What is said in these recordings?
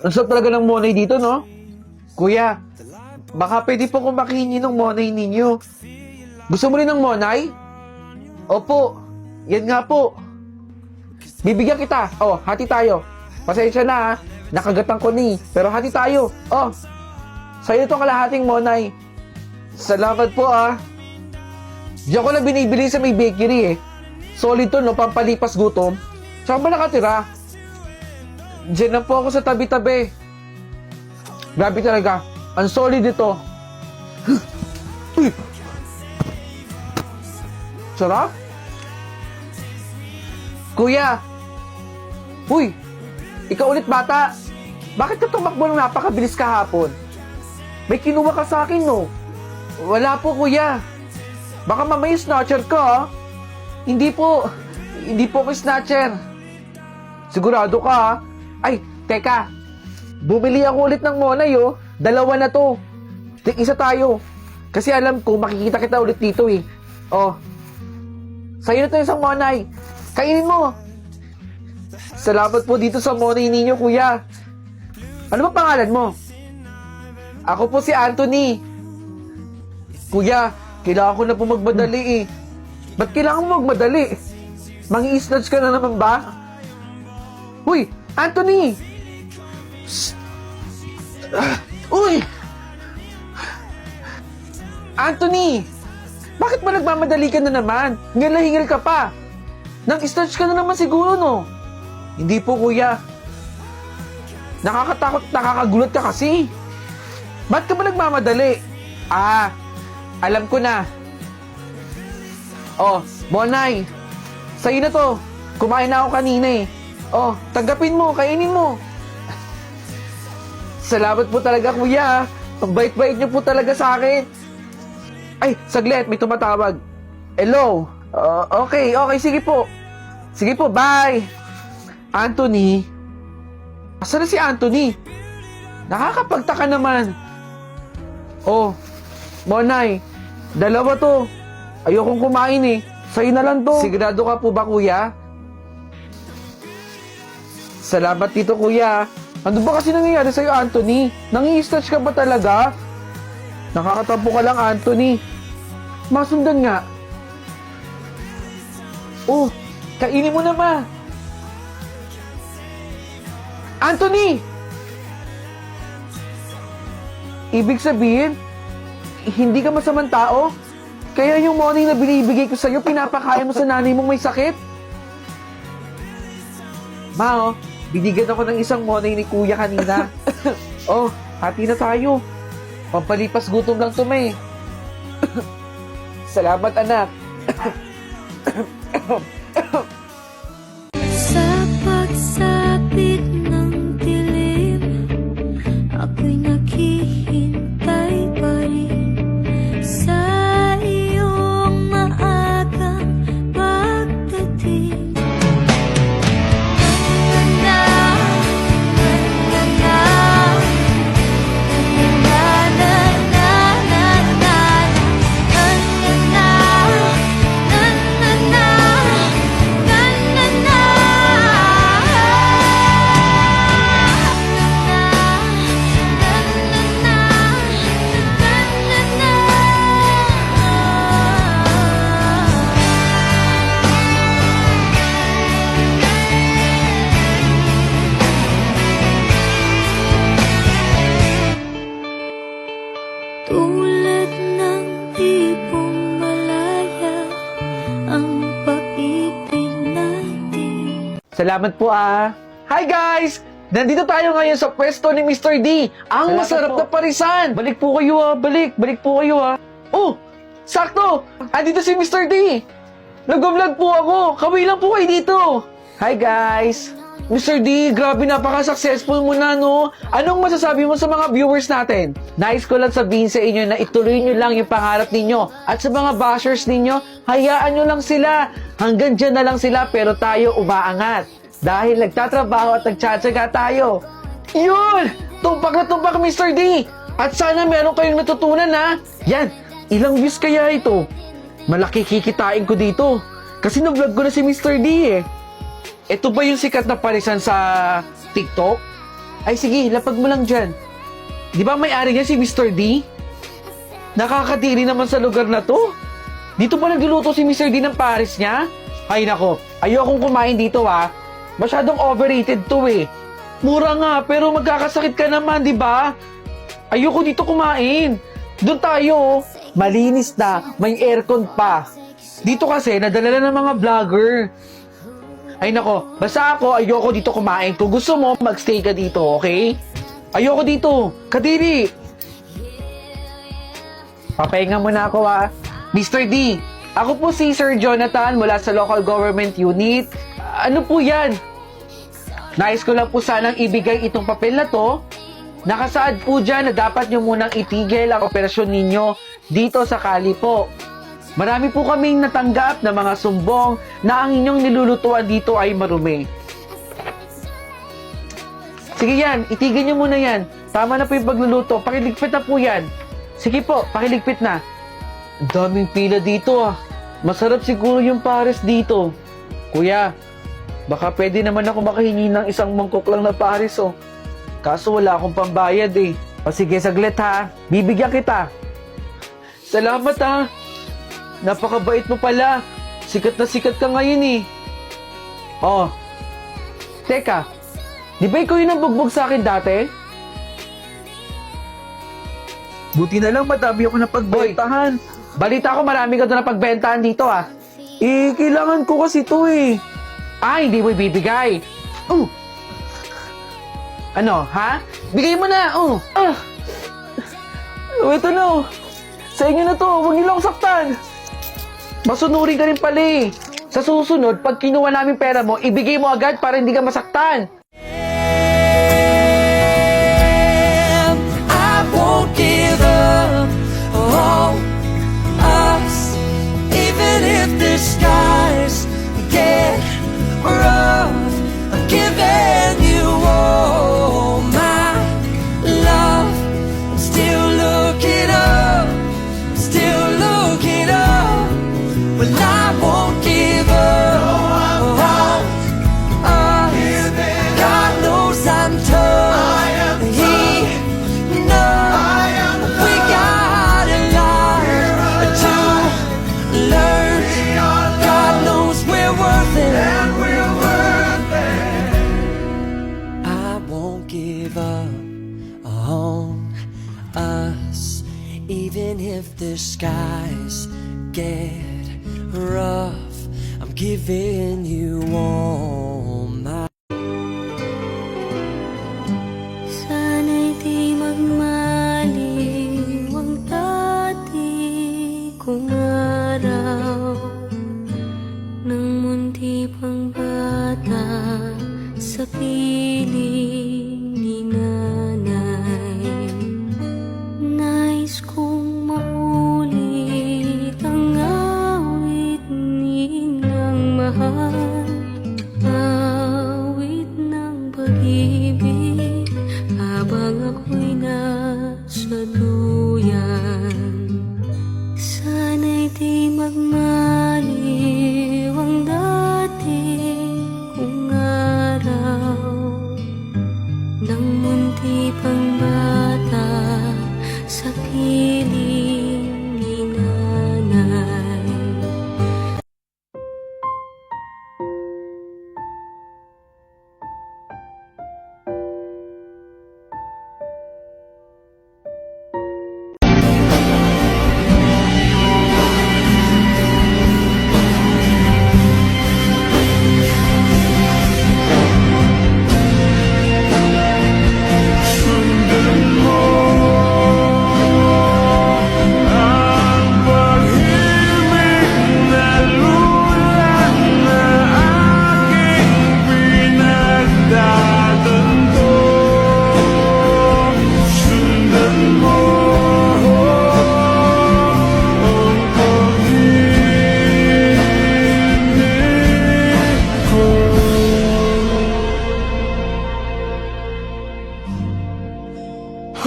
Ang sarap talaga ng monay dito, no? Kuya, baka pwede po kong makihingi ng monay ninyo. Gusto mo rin ng monay? Opo, yan nga po. Bibigyan kita. Oh, hati tayo. Pasensya na ha. Nakagatan ko ni. Pero hati tayo. Oh, sa'yo itong kalahating monay. Salamat po ah. Diyan ko lang binibili sa may bakery eh. Solid to no, pampalipas gutom. Saan ba nakatira? Diyan lang po ako sa tabi-tabi. Grabe talaga. Ang solid ito. Uy! Sarap? Kuya! Uy! Ikaw ulit bata! Bakit ka tumakbo ng napakabilis kahapon? May kinuha ka sa akin, no? Wala po, kuya. Baka mamaya snatcher ka, ha? Hindi po ako snatcher. Sigurado ka, ha? Ay, teka. Bumili ako ulit ng monay, oh. 2 na to. Isa tayo. Kasi alam ko, makikita kita ulit dito, eh. Oh. Sa'yo na to isang monay. Kainin mo. Salamat po dito sa monay ninyo, kuya. Ano ba pangalan mo? Ako po si Anthony. Kuya, kailangan ko na po magmadali eh. Ba't kailangan mo magmadali? Mangi-snatch ka na naman ba? Uy, Anthony! Shh. Uy! Anthony! Bakit ba nagmamadali ka na naman? Hingal ka pa. Nang-snatch ka na naman siguro, no? Hindi po, kuya. Nakakatakot, nakakagulat ka kasi. Ba't ka ba nagmamadali? Ah, alam ko na. Oh, Monay. Sa'yo na to. Kumain na ako kanina eh. Oh, tanggapin mo, kainin mo. Salamat po talaga, kuya. Ang bait-bait niyo po talaga sa akin. Ay, saglit, may tumatawag. Hello? Okay, sige po. Sige po, bye. Anthony? Asan na si Anthony? Nakakapagtaka naman. Oh, Monay, 2 to. Ayokong kumain eh. Sa'yo na lang to. Sigurado ka po ba, kuya? Salamat dito, kuya. Ano ba kasi nangyayari sa'yo, Anthony? Nangi-snatch ka ba talaga? Nakakatampo ka lang, Anthony. Masundan nga. Oh, kainin mo na ba? Anthony! Ibig sabihin, hindi ka masamang tao? Kaya yung money na binibigay ko sa'yo, pinapakain mo sa nanay mong may sakit? Ma, oh, binigyan ako ng isang money ni kuya kanina. Oh, hati na tayo. Pampalipas gutom lang to, may. Salamat, anak. Sa pagsapit ng dilim, ako'y naghihintay pa rin sa iyong maagang pagdating. Tulad ng tipong malaya ang pag-ibig natin. Salamat po ah. Hi guys! Nandito tayo ngayon sa pwesto ni Mr. D. Ang Salamat masarap po. na parisan. Balik po kayo ah. Balik po kayo ah. Oh! Sakto! Andito si Mr. D. Nag-vlog po ako. Kaway lang po kayo dito. Hi guys! Mr. D, grabe napaka-successful mo na, no? Anong masasabi mo sa mga viewers natin? Nais ko lang sabihin sa inyo na ituloy nyo lang yung pangarap ninyo. At sa mga bashers ninyo, hayaan nyo lang sila. Hanggang dyan na lang sila pero tayo umaangat. Dahil nagtatrabaho at nagtsatsaga tayo. Yun! Tumpak na tumpak, Mr. D! At sana meron kayong natutunan, ha? Yan! Ilang views kaya ito? Malaki kikitain ko dito. Kasi na-vlog ko na si Mr. D, eh. Ito ba yung sikat na parisan sa TikTok? Ay sige, lapag mo lang dyan. Di ba may-ari niya si Mr. D? Nakakadiri naman sa lugar na to. Dito pa nagluluto si Mr. D ng pares niya? Ay nako, ayokong kumain dito ha. Masyadong overrated to eh. Mura nga, pero magkakasakit ka naman, di ba? Ayoko dito kumain. Doon tayo, oh. Malinis na, may aircon pa. Dito kasi, nadala na ng mga vlogger. Ay nako, basta ako, ayoko dito kumain. Kung gusto mo, magstay ka dito, okay? Ayoko dito. Kadiri. Papahinga muna ako ha. Mr. D, ako po si Sir Jonathan mula sa Local Government Unit. Ano po yan? Nais ko lang po sanang ibigay itong papel na to. Nakasaad po dyan na dapat nyo munang itigil ang operasyon ninyo dito sa Kali po. Marami po kaming natanggap na mga sumbong na ang inyong nilulutuan dito ay marumi. Sige yan, itigil nyo muna yan. Tama na po yung pagluluto. Pakiligpit na po yan. Sige po, pakiligpit na. Ang daming pila dito ah. Masarap siguro yung pares dito. Kuya, baka pwede naman ako makahingi ng isang mangkok lang na pares oh. Kaso wala akong pambayad eh. O sige, saglit ha. Bibigyan kita. Salamat ha. Napakabait mo pala. Sikat na sikat ka ngayon eh. Oh. Teka. Di ba ikaw yung nabugbog sa akin dati? Buti na lang madami ako napagbentahan. Balita ko marami ka doon na pagbentahan dito ah. Eh, kailangan ko kasi to eh. Ay, hindi mo ibibigay. Ano, ha? Bigay mo na, Ito na oh. Sa inyo na to, huwag niyo lang saktan. Masunurin ka rin pala eh. Sa susunod, pag kinuha namin pera mo, ibigay mo agad para hindi ka masaktan. I won't give up on us, even if the skies get rough. I'm giving you all my love. I'm still looking up, still looking up. Well, I won't give up on us. God knows I'm tough. He knows we got a lot to learn. God knows we're worth it. I won't give up on us, even if the skies get rough. I'm giving you all my. Sana'y di magmaliw ang dati kong araw nang munti pang bata sa piling ni nanay. Nais kong maulit ang awit ni ng mahal, awit ng pag-ibig habang ako'y nasa duyan. Sana'y di magmaliw ang dati kong araw nang munti pang bata sa piling ni nanay.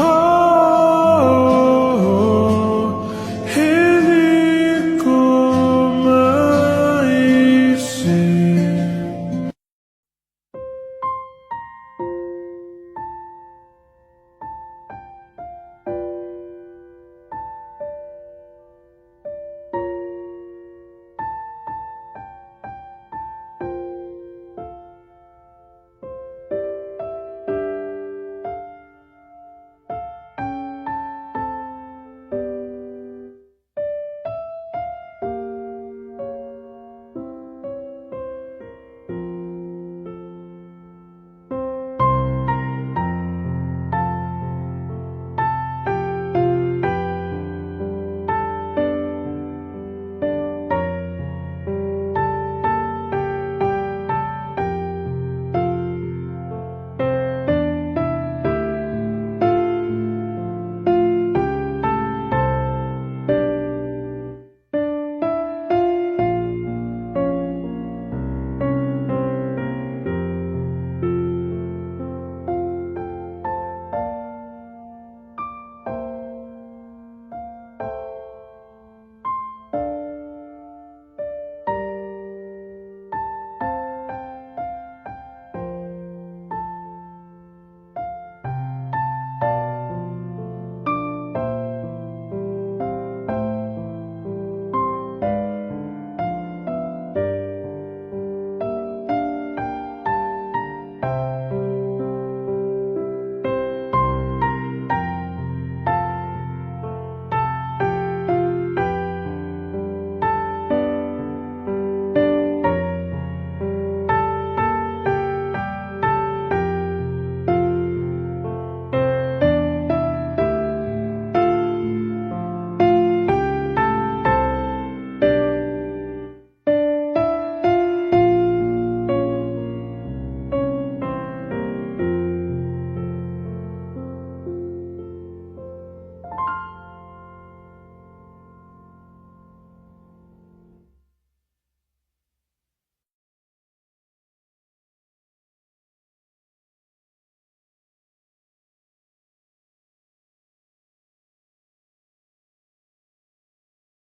Oh